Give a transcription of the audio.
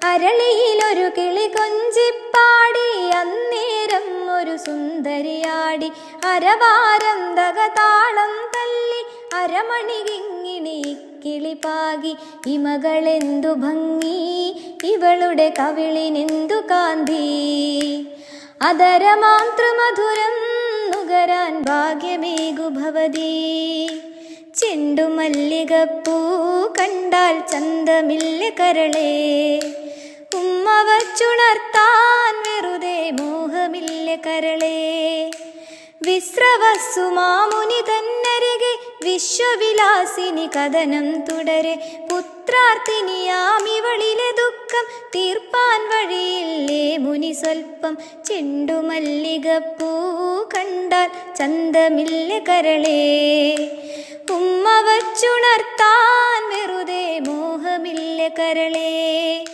അരളിയിലൊരു കിളി കൊഞ്ചിപ്പാടി അന്നേരം ഒരു സുന്ദരിയാടി. അരവാരം തകതാളം തല്ലി അരമണി കിങ്ങിണി കിളിപാകി. ഇമകളെന്തു ഭംഗി ഇവളുടെ കവിളിനെന്തു കാന്തി. അതരമാതൃമധുരം നുകരാൻ ഭാഗ്യമേകു ഭവതി. ചെണ്ടുമല്ലികപ്പൂ കണ്ടാൽ ചന്തമില്ല കരളേ. ഉമ്മ വച്ചുണർത്താൻ വെറുതെ മോഹമില്ല കരളേ. വിശ്രവസ്സു മാമുനി തന്നരികെ വിശ്വവിലാസിനി കഥനം തുടരെ. പുത്രാർത്ഥിനിയാമിവളിലെ ദുഃഖം തീർപ്പാൻ വഴിയില്ലേ മുനി സ്വൽപ്പം. ചെണ്ടുമല്ലികപ്പൂ കണ്ടാൽ ചന്തമില്ല കരളേ. ഉമ്മ വച്ചുണർത്താൻ വെറുതെ മോഹമില്ല കരളേ.